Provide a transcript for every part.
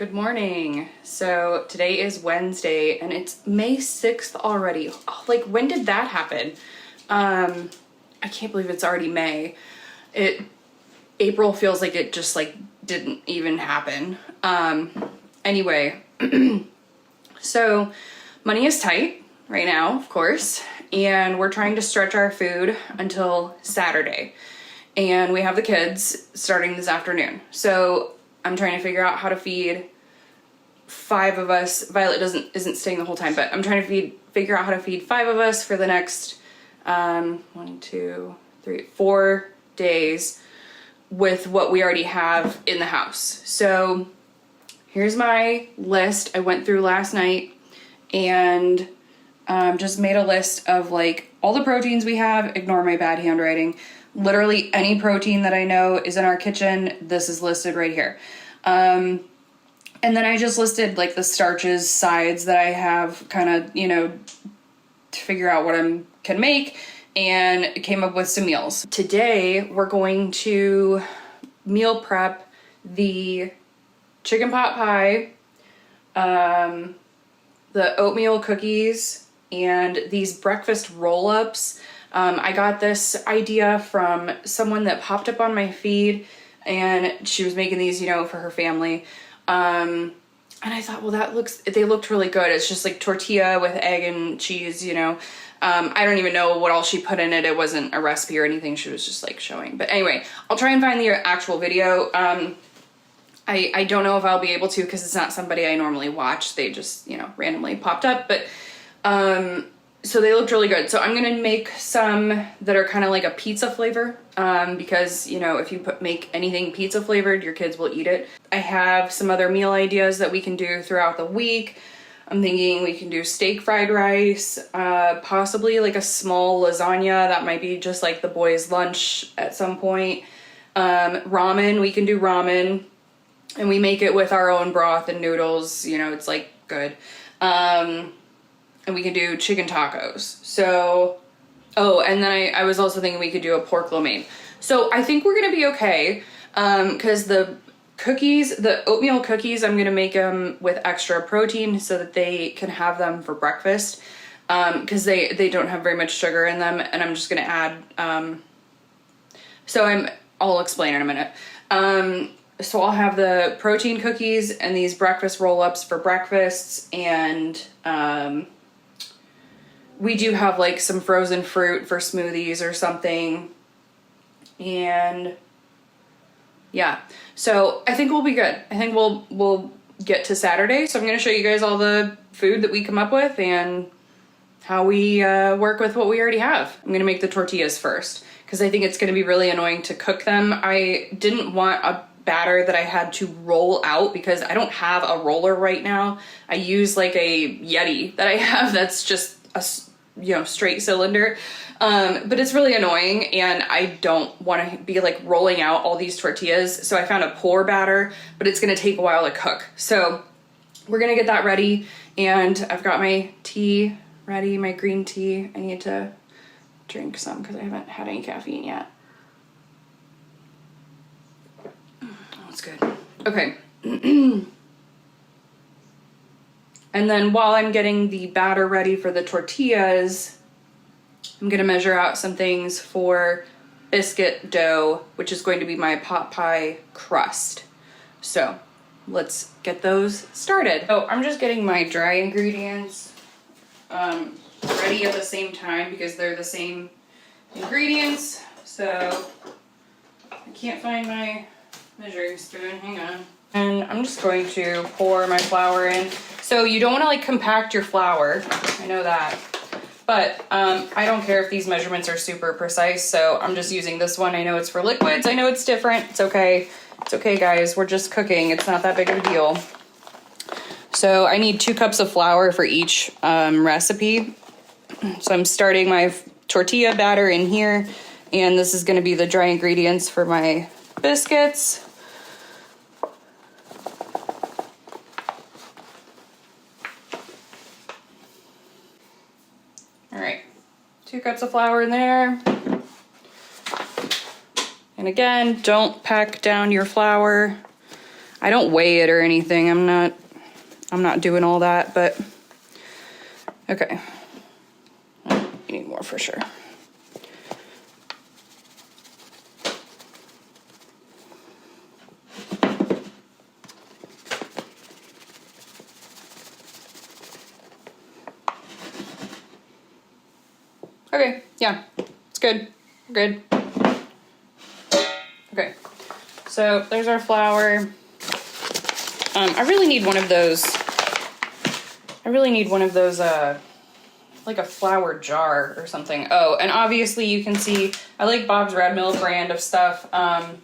Good morning. So today is Wednesday and it's May 6th already. Oh, like when did that happen? I can't believe it's already May. April feels like it just like didn't even happen. Anyway, so money is tight right now, of course, and we're trying to stretch our food until Saturday. And we have the kids starting this afternoon. So I'm trying to figure out how to feed 5 of us. Violet isn't staying the whole time, but I'm trying to figure out how to feed 5 of us for the next 1, 2, 3, 4 days with what we already have in the house. So here's my list I went through last night and just made a list of like all the proteins we have. Ignore my bad handwriting. Literally any protein that I know is in our kitchen, this is listed right here. And then I just listed like the starches, sides that I have kind of, to figure out what I can make, and came up with some meals. Today, we're going to meal prep the chicken pot pie, the oatmeal cookies, and these breakfast roll-ups. I got this idea from someone that popped up on my feed, and she was making these, for her family. And I thought, well, they looked really good. It's just like tortilla with egg and cheese, I don't even know what all she put in it. It wasn't a recipe or anything. She was just like showing. But anyway, I'll try and find the actual video. I don't know if I'll be able to because it's not somebody I normally watch. They just, randomly popped up. But so they looked really good. So I'm going to make some that are kind of like a pizza flavor because, if you make anything pizza flavored, your kids will eat it. I have some other meal ideas that we can do throughout the week. I'm thinking we can do steak fried rice, possibly like a small lasagna. That might be just like the boys' lunch at some point. Ramen, we can do ramen. And we make it with our own broth and noodles. It's like good. And we can do chicken tacos. So, and then I was also thinking we could do a pork lo mein. So I think we're gonna be okay. Cause the oatmeal cookies, I'm gonna make them with extra protein so that they can have them for breakfast. Cause they don't have very much sugar in them, and I'm just gonna add, I'll explain in a minute. So I'll have the protein cookies and these breakfast roll-ups for breakfasts, and, we do have like some frozen fruit for smoothies or something. And yeah, so I think we'll be good. I think we'll get to Saturday. So I'm going to show you guys all the food that we come up with and how we work with what we already have. I'm going to make the tortillas first because I think it's going to be really annoying to cook them. I didn't want a batter that I had to roll out because I don't have a roller right now. I use like a Yeti that I have that's just a straight cylinder, but it's really annoying and I don't want to be like rolling out all these tortillas. So I found a pour batter, but it's going to take a while to cook. So we're going to get that ready, and I've got my tea ready, my green tea. I need to drink some because I haven't had any caffeine yet. That's good. Okay. And then while I'm getting the batter ready for the tortillas, I'm going to measure out some things for biscuit dough, which is going to be my pot pie crust. So let's get those started. So I'm just getting my dry ingredients ready at the same time because they're the same ingredients. So I can't find my measuring spoon. Hang on. And I'm just going to pour my flour in. So you don't want to like compact your flour. I know that. But I don't care if these measurements are super precise. So I'm just using this one. I know it's for liquids. I know it's different. It's okay. It's okay, guys. We're just cooking. It's not that big of a deal. So I need 2 cups of flour for each recipe. So I'm starting my tortilla batter in here. And this is going to be the dry ingredients for my biscuits. All right, 2 cups of flour in there. And again, don't pack down your flour. I don't weigh it or anything. I'm not doing all that, but okay. You need more for sure. Okay, yeah, it's good. We're good. Okay, so there's our flour. I really need one of those. Like a flour jar or something. Oh, and obviously you can see, I like Bob's Red Mill brand of stuff. Not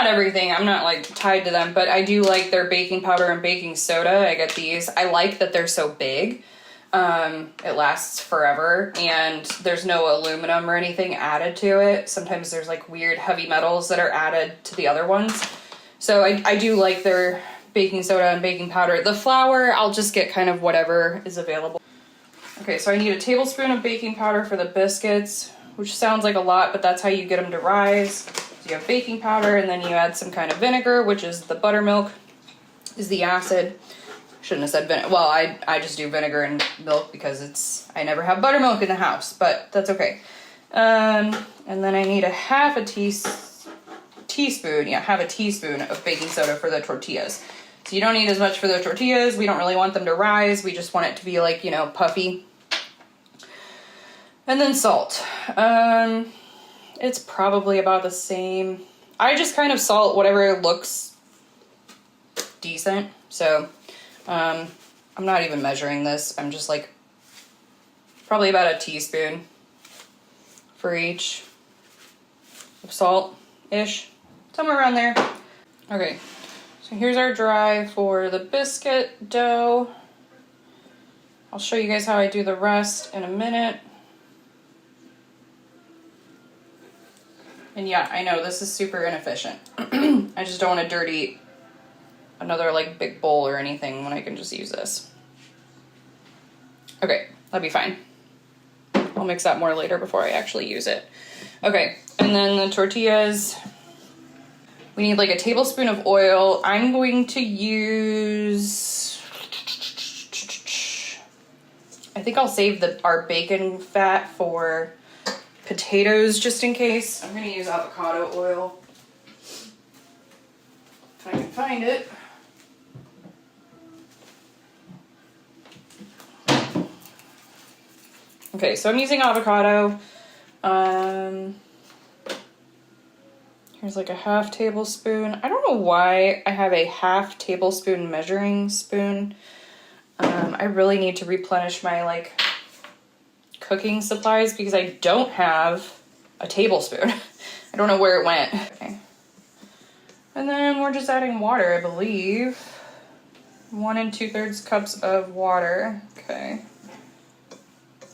everything, I'm not like tied to them, but I do like their baking powder and baking soda. I get these. I like that they're so big. It lasts forever, and there's no aluminum or anything added to it. Sometimes there's like weird heavy metals that are added to the other ones. So I do like their baking soda and baking powder. The flour, I'll just get kind of whatever is available. Okay, so I need a tablespoon of baking powder for the biscuits, which sounds like a lot, but that's how you get them to rise. So you have baking powder, and then you add some kind of vinegar, which is the buttermilk, is the acid. Shouldn't have said vinegar. Well, I just do vinegar and milk because I never have buttermilk in the house, but that's okay. And then I need half a teaspoon of baking soda for the tortillas. So you don't need as much for the tortillas. We don't really want them to rise. We just want it to be like, you know, puffy. And then salt. It's probably about the same. I just kind of salt whatever looks decent. So I'm not even measuring this. I'm just like probably about a teaspoon for each of salt-ish. Somewhere around there. Okay, so here's our dry for the biscuit dough. I'll show you guys how I do the rest in a minute. And yeah, I know this is super inefficient. I just don't want to dirty another like big bowl or anything when I can just use this. Okay, that'll be fine. I'll mix that more later before I actually use it. Okay, and then the tortillas. We need like a tablespoon of oil. I'm going to use, I think I'll save our bacon fat for potatoes just in case. I'm gonna use avocado oil if I can find it. Okay, so I'm using avocado. Here's like a half tablespoon. I don't know why I have a half tablespoon measuring spoon. I really need to replenish my like cooking supplies because I don't have a tablespoon. I don't know where it went. Okay. And then we're just adding water, I believe. 1 2/3 cups of water. Okay.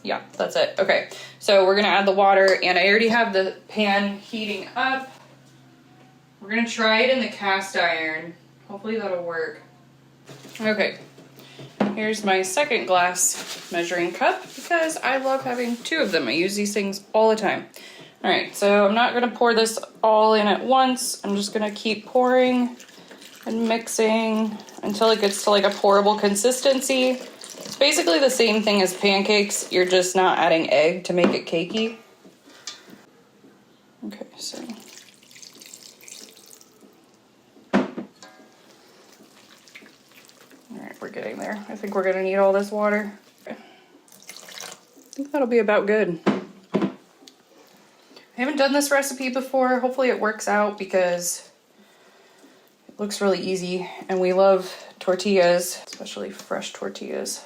Yeah, that's it. Okay, so we're gonna add the water, and I already have the pan heating up. We're gonna try it in the cast iron. Hopefully that'll work. Okay, here's my second glass measuring cup because I love having 2 of them. I use these things all the time. All right, so I'm not gonna pour this all in at once. I'm just gonna keep pouring and mixing until it gets to like a pourable consistency. It's basically the same thing as pancakes. You're just not adding egg to make it cakey. Okay, so. All right, we're getting there. I think we're gonna need all this water. Okay. I think that'll be about good. I haven't done this recipe before. Hopefully it works out because it looks really easy and we love tortillas, especially fresh tortillas.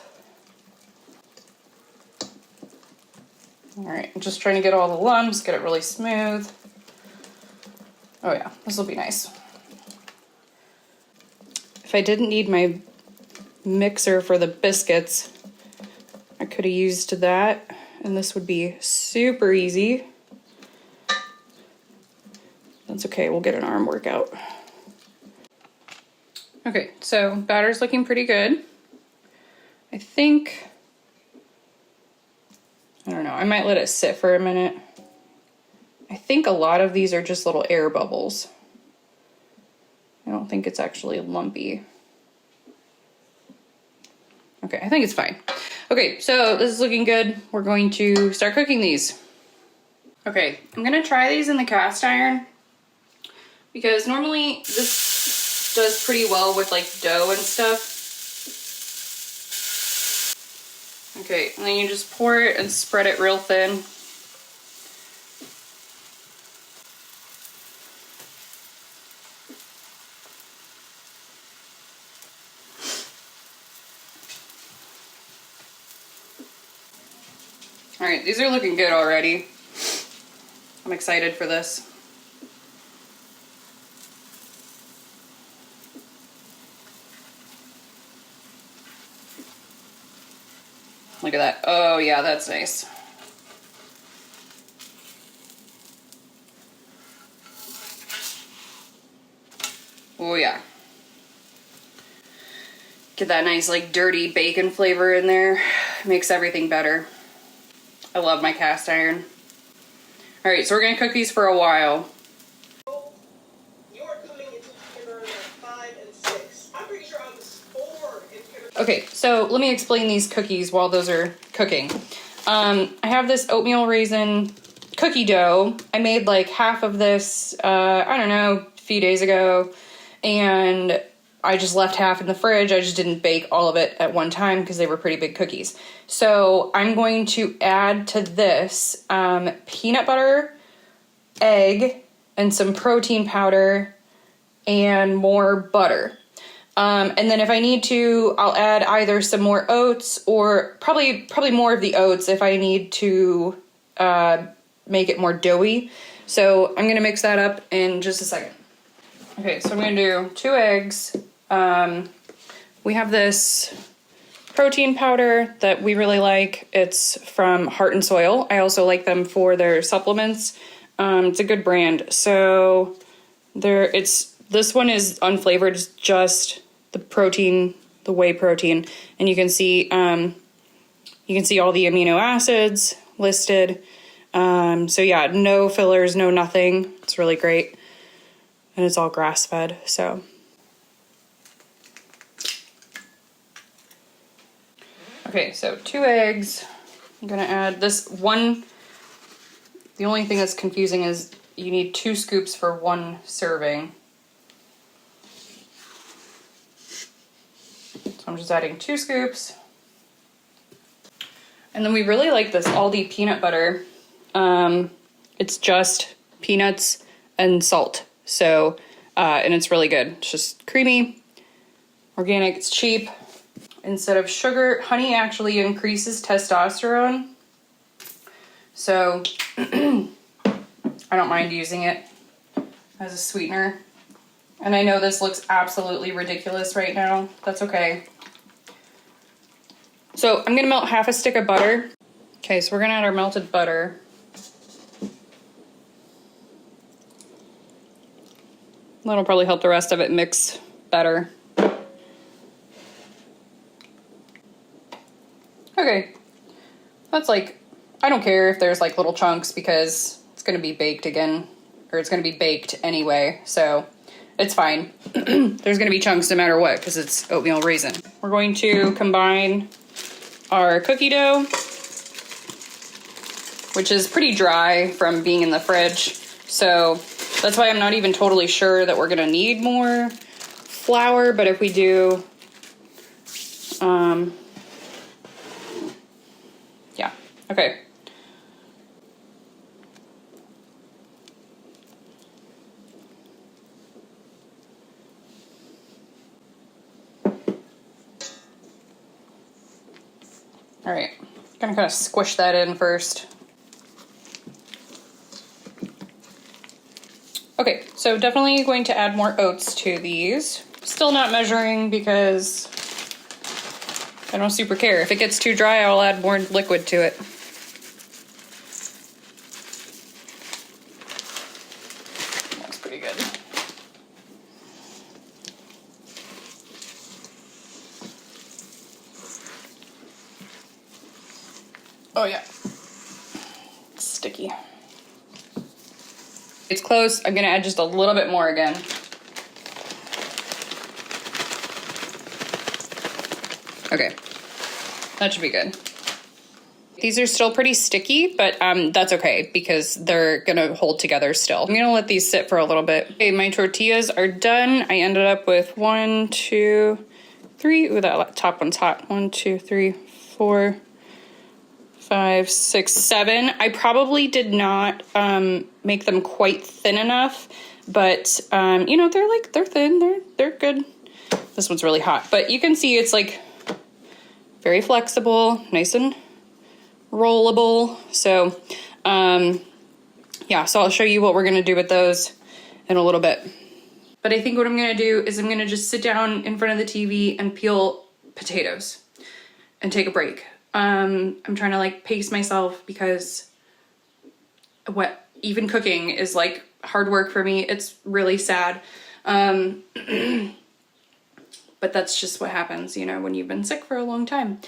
All right, I'm just trying to get all the lumps, get it really smooth. Oh yeah, this will be nice. If I didn't need my mixer for the biscuits, I could have used that, and this would be super easy. That's okay, we'll get an arm workout. Okay, so batter's looking pretty good. I think, I don't know, I might let it sit for a minute. I think a lot of these are just little air bubbles. don't think it's actually lumpy. Okay, I think it's fine. Okay, so this is looking good. We're going to start cooking these. Okay, I'm gonna try these in the cast iron because normally this does pretty well with like dough and stuff. Okay, and then you just pour it and spread it real thin. All right, these are looking good already. I'm excited for this. Look at that. Oh yeah, that's nice. Oh yeah. Get that nice like dirty bacon flavor in there. Makes everything better. I love my cast iron. All right, so we're gonna cook these for a while. Okay, so let me explain these cookies while those are cooking. I have this oatmeal raisin cookie dough. I made like half of this, I don't know, a few days ago, and I just left half in the fridge. I just didn't bake all of it at one time because they were pretty big cookies. So I'm going to add to this peanut butter, egg, and some protein powder, and more butter. And then if I need to, I'll add either some more oats or probably more of the oats if I need to make it more doughy. So I'm gonna mix that up in just a second. Okay, so I'm gonna do 2 eggs. We have this protein powder that we really like. It's from Heart and Soil. I also like them for their supplements. It's a good brand. So this one is unflavored. It's just the protein, the whey protein, and you can see all the amino acids listed. So yeah, no fillers, no nothing. It's really great, and it's all grass fed. So okay, so 2 eggs. I'm gonna add this one. The only thing that's confusing is you need 2 scoops for 1 serving. So I'm just adding 2 scoops. And then we really like this Aldi peanut butter. It's just peanuts and salt. So, and it's really good. It's just creamy, organic, it's cheap. Instead of sugar, honey actually increases testosterone. So I don't mind using it as a sweetener. And I know this looks absolutely ridiculous right now. That's okay. So I'm gonna melt half a stick of butter. Okay, so we're gonna add our melted butter. That'll probably help the rest of it mix better. Okay, that's like, I don't care if there's like little chunks because it's gonna be baked again, or it's gonna be baked anyway, so it's fine. There's gonna be chunks no matter what because it's oatmeal raisin. We're going to combine our cookie dough, which is pretty dry from being in the fridge. So that's why I'm not even totally sure that we're gonna need more flour, but if we do, yeah, okay. All right, gonna kind of squish that in first. Okay, so definitely going to add more oats to these. Still not measuring because I don't super care. If it gets too dry, I'll add more liquid to it. That's pretty good. Oh yeah, it's sticky. It's close. I'm gonna add just a little bit more again. Okay, that should be good. These are still pretty sticky, but that's okay because they're gonna hold together still. I'm gonna let these sit for a little bit. Okay, my tortillas are done. I ended up with 1, 2, 3. Ooh, that top one's hot. 1, 2, 3, 4, 5, 6, 7. I probably did not make them quite thin enough, but you know, they're thin. They're good. This one's really hot, but you can see it's like very flexible, nice and rollable. So yeah, so I'll show you what we're gonna do with those in a little bit. But I think what I'm gonna do is I'm gonna just sit down in front of the TV and peel potatoes and take a break. I'm trying to like pace myself because even cooking is like hard work for me. It's really sad. But that's just what happens, you know, when you've been sick for a long time.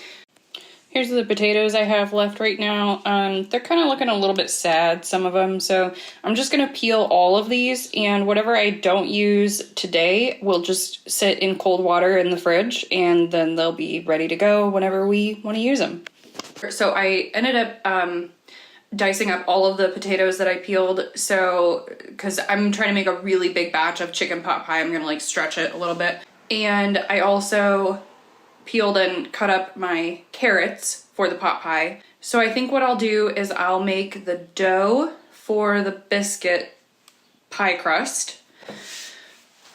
Here's the potatoes I have left right now. They're kind of looking a little bit sad, some of them. So I'm just gonna peel all of these, and whatever I don't use today will just sit in cold water in the fridge, and then they'll be ready to go whenever we wanna use them. So I ended up dicing up all of the potatoes that I peeled. So, cause I'm trying to make a really big batch of chicken pot pie. I'm gonna like stretch it a little bit. And I also peeled and cut up my carrots for the pot pie. So I think what I'll do is I'll make the dough for the biscuit pie crust.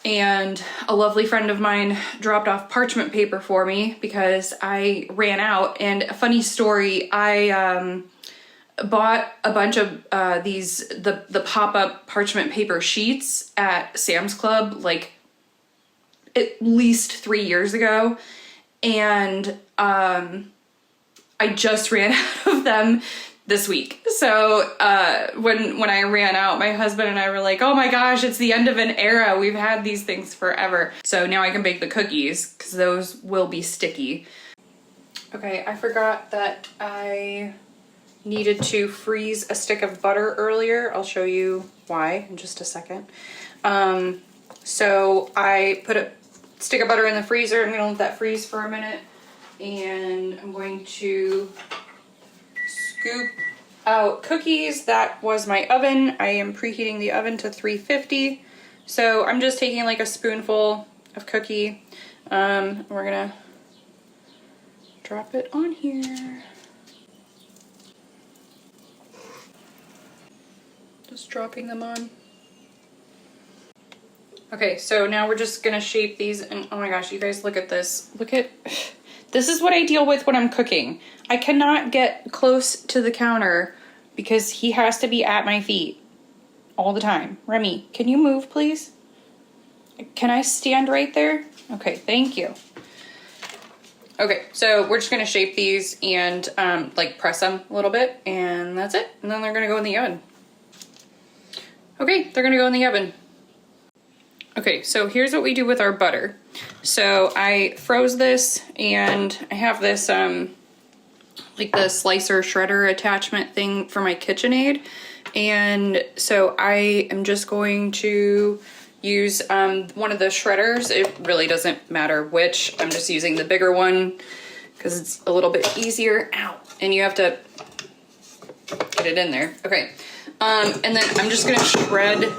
And a lovely friend of mine dropped off parchment paper for me because I ran out. And a funny story, I bought a bunch of the pop-up parchment paper sheets at Sam's Club like at least 3 years ago. And I just ran out of them this week. So when I ran out, my husband and I were like, oh my gosh, it's the end of an era. We've had these things forever. So now I can bake the cookies because those will be sticky. Okay, I forgot that I needed to freeze a stick of butter earlier. I'll show you why in just a second. So I put a stick of butter in the freezer. I'm gonna let that freeze for a minute, and I'm going to scoop out cookies. That was my oven. I am preheating the oven to 350. So I'm just taking like a spoonful of cookie. We're gonna drop it on here. Just dropping them on. Okay, so now we're just gonna shape these, and oh my gosh, you guys, look at this. This is what I deal with when I'm cooking. I cannot get close to the counter because he has to be at my feet all the time. Remy, can you move, please? Can I stand right there? Okay, thank you. Okay, so we're just gonna shape these and like press them a little bit, and that's it. And then they're gonna go in the oven. Okay, they're gonna go in the oven. Okay, so here's what we do with our butter. So I froze this, and I have this like the slicer shredder attachment thing for my KitchenAid. And so I am just going to use one of the shredders. It really doesn't matter which. I'm just using the bigger one because it's a little bit easier. Ow. And you have to get it in there. Okay. And then I'm just gonna shred.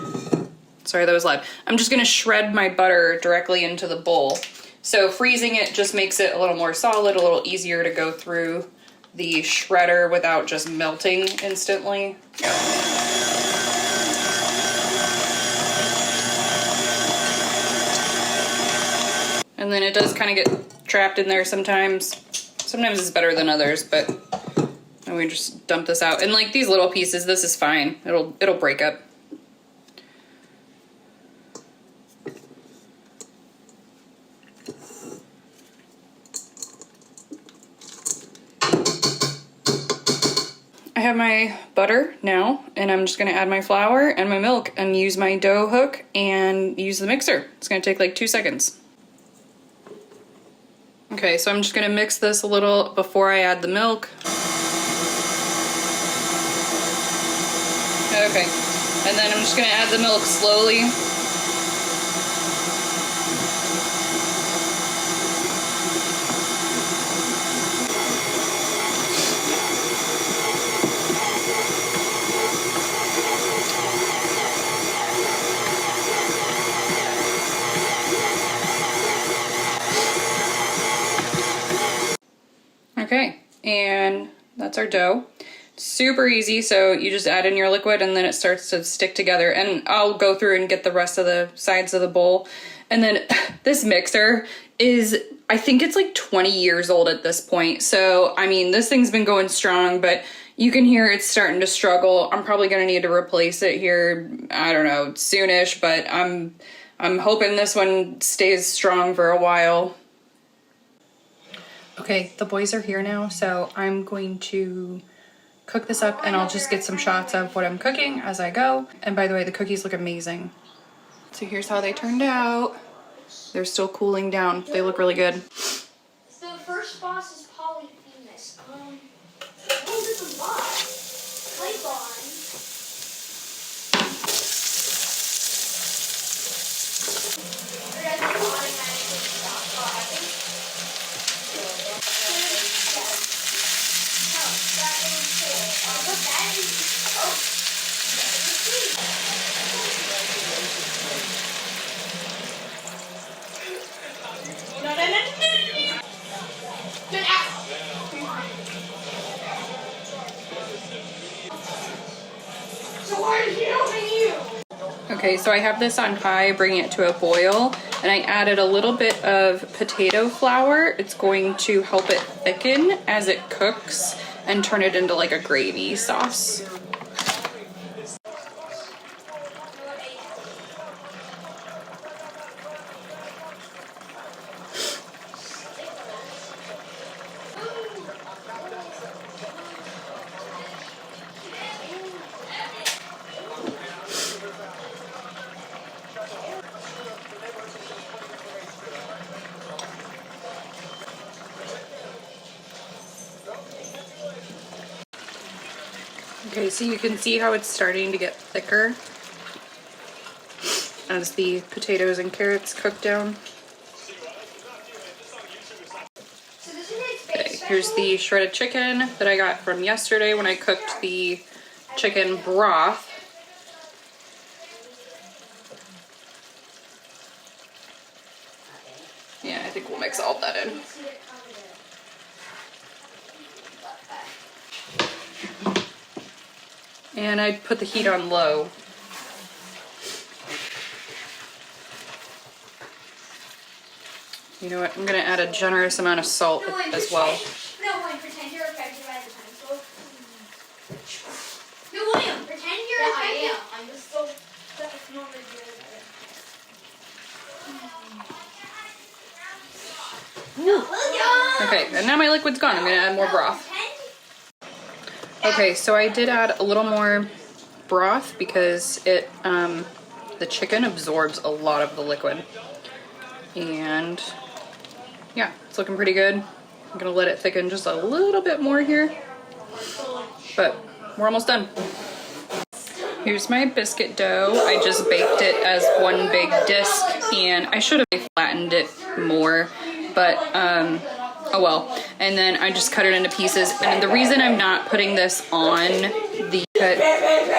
Sorry, that was loud. I'm just gonna shred my butter directly into the bowl. So freezing it just makes it a little more solid, a little easier to go through the shredder without just melting instantly. And then it does kind of get trapped in there sometimes. Sometimes it's better than others, but and we just dump this out. And like these little pieces, this is fine. It'll break up. I have my butter now, and I'm just gonna add my flour and my milk and use my dough hook and use the mixer. It's gonna take like 2 seconds. Okay, so I'm just gonna mix this a little before I add the milk. Okay, and then I'm just gonna add the milk slowly. Okay, and that's our dough. Super easy, so you just add in your liquid and then it starts to stick together. And I'll go through and get the rest of the sides of the bowl. And then this mixer is, I think it's like 20 years old at this point. So, I mean, this thing's been going strong, but you can hear it's starting to struggle. I'm probably gonna need to replace it here, I don't know, soonish, but I'm hoping this one stays strong for a while. Okay, the boys are here now, so I'm going to cook this up and I'll just get some shots of what I'm cooking as I go. And by the way, the cookies look amazing. So here's how they turned out. They're still cooling down. They look really good. So the first boss is Polyphemus. What is the boss? Python. Okay, so I have this on high, bringing it to a boil, and I added a little bit of potato flour. It's going to help it thicken as it cooks and turn it into like a gravy sauce. Okay, so you can see how it's starting to get thicker as the potatoes and carrots cook down. Okay, here's the shredded chicken that I got from yesterday when I cooked the chicken broth. Yeah, I think we'll mix all of that in. And I put the heat on low. You know what? I'm gonna add a generous amount of salt as well. No, William, pretend you're affected by the time. No, William, pretend you're affected. I am. I'm just so normally good. Okay, and now my liquid's gone. I'm gonna add more broth. Okay, so I did add a little more broth because it, the chicken absorbs a lot of the liquid. And yeah, it's looking pretty good. I'm gonna let it thicken just a little bit more here, but we're almost done. Here's my biscuit dough. I just baked it as one big disc, and I should have flattened it more, but oh well. And then I just cut it into pieces. And the reason I'm not putting this on the cut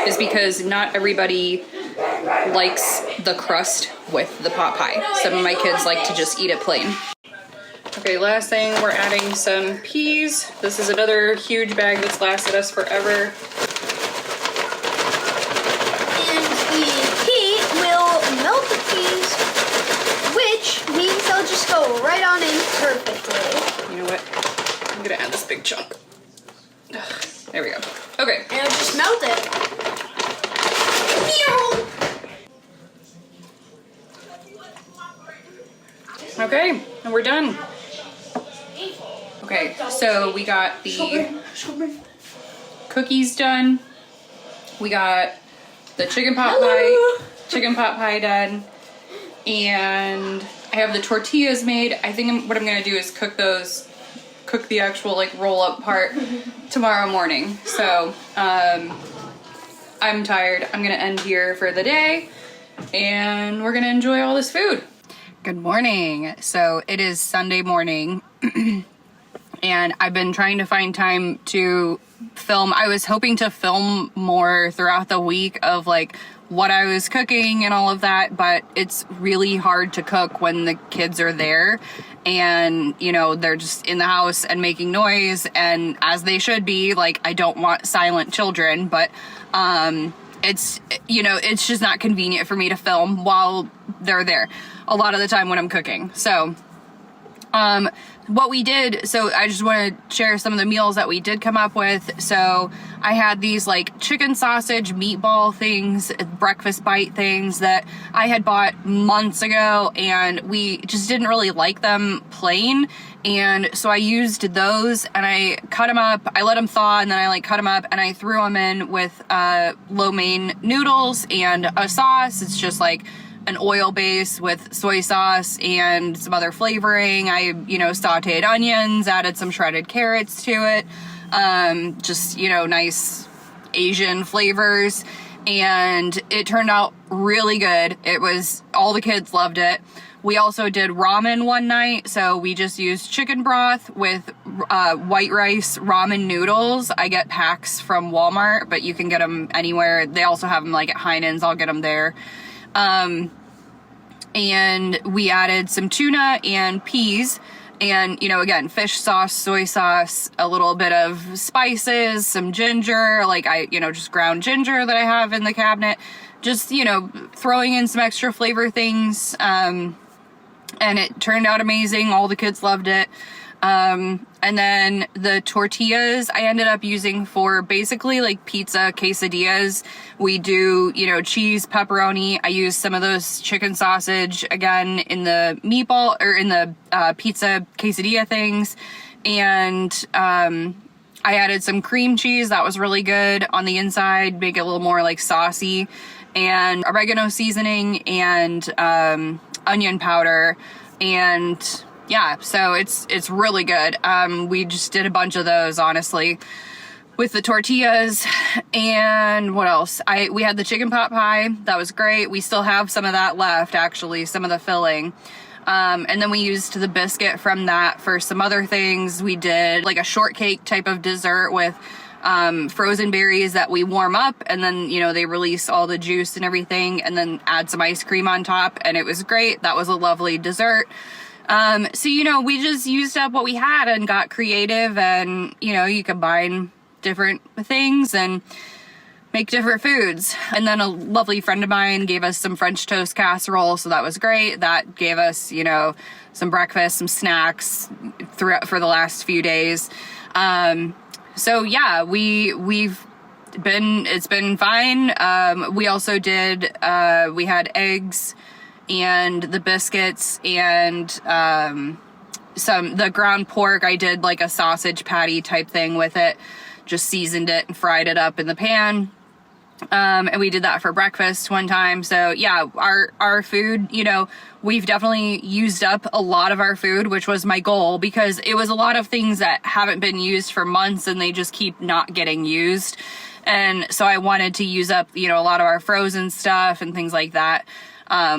is because not everybody likes the crust with the pot pie. Some of my kids like to just eat it plain. Okay, last thing, we're adding some peas. This is another huge bag that's lasted us forever. And the heat will melt the peas, which means they'll just go right on in perfectly. You know what? I'm gonna add this big chunk. Ugh, there we go. Okay. And it'll just melt it. Okay, and we're done. Okay, so we got the cookies done. We got the chicken pot pie done. And I have the tortillas made. I think what I'm gonna do is cook the actual like roll up part tomorrow morning. So I'm tired. I'm gonna end here for the day and we're gonna enjoy all this food. Good morning. So it is Sunday morning and I've been trying to find time to film. I was hoping to film more throughout the week of like what I was cooking and all of that, but it's really hard to cook when the kids are there and, you know, they're just in the house and making noise, and as they should be. Like, I don't want silent children, but it's, you know, it's just not convenient for me to film while they're there a lot of the time when I'm cooking. So what we did, so I just want to share some of the meals that we did come up with. So I had these like chicken sausage meatball things, breakfast bite things that I had bought months ago, and we just didn't really like them plain. And so I used those and I cut them up, I let them thaw, and then I like cut them up and I threw them in with lo mein noodles and a sauce. It's just like an oil base with soy sauce and some other flavoring. I, you know, sauteed onions, added some shredded carrots to it. Just, you know, nice Asian flavors. And it turned out really good. It was, all the kids loved it. We also did ramen one night. So we just used chicken broth with white rice ramen noodles. I get packs from Walmart, but you can get them anywhere. They also have them like at Heinen's. I'll get them there. And we added some tuna and peas, and, you know, again, fish sauce, soy sauce, a little bit of spices, some ginger, like I, you know, just ground ginger that I have in the cabinet, just, you know, throwing in some extra flavor things. And it turned out amazing. All the kids loved it. And then the tortillas I ended up using for basically like pizza quesadillas. We do, you know, cheese, pepperoni. I use some of those chicken sausage again in the meatball or in the pizza quesadilla things. And I added some cream cheese. That was really good on the inside, make it a little more like saucy, and oregano seasoning and onion powder. And yeah, so it's really good. We just did a bunch of those, honestly, with the tortillas. And what else? We had the chicken pot pie. That was great. We still have some of that left, actually, some of the filling. And then we used the biscuit from that for some other things. We did like a shortcake type of dessert with frozen berries that we warm up, and then, you know, they release all the juice and everything, and then add some ice cream on top, and it was great. That was a lovely dessert. So, you know, we just used up what we had and got creative, and, you know, you combine different things and make different foods. And then a lovely friend of mine gave us some French toast casserole, so that was great. That gave us, you know, some breakfast, some snacks throughout for the last few days. So yeah, it's been fine. We also did, we had eggs and the biscuits and the ground pork. I did like a sausage patty type thing with it, just seasoned it and fried it up in the pan. And we did that for breakfast one time. So yeah, our food, you know, we've definitely used up a lot of our food, which was my goal, because it was a lot of things that haven't been used for months and they just keep not getting used. And so I wanted to use up, you know, a lot of our frozen stuff and things like that,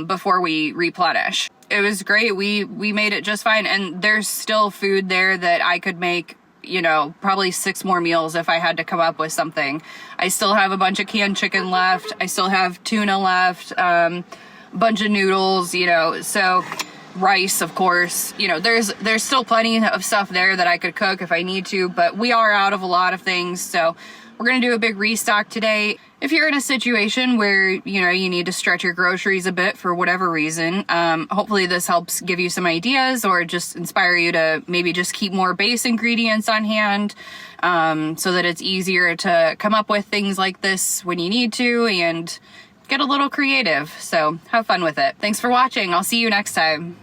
before we replenish. It was great. We made it just fine. And there's still food there that I could make, you know, probably 6 more meals if I had to come up with something. I still have a bunch of canned chicken left. I still have tuna left, bunch of noodles, you know, so rice, of course, you know, there's still plenty of stuff there that I could cook if I need to, but we are out of a lot of things. So we're going to do a big restock today. If you're in a situation where, you know, you need to stretch your groceries a bit for whatever reason, hopefully this helps give you some ideas or just inspire you to maybe just keep more base ingredients on hand, so that it's easier to come up with things like this when you need to and get a little creative. So have fun with it. Thanks for watching. I'll see you next time.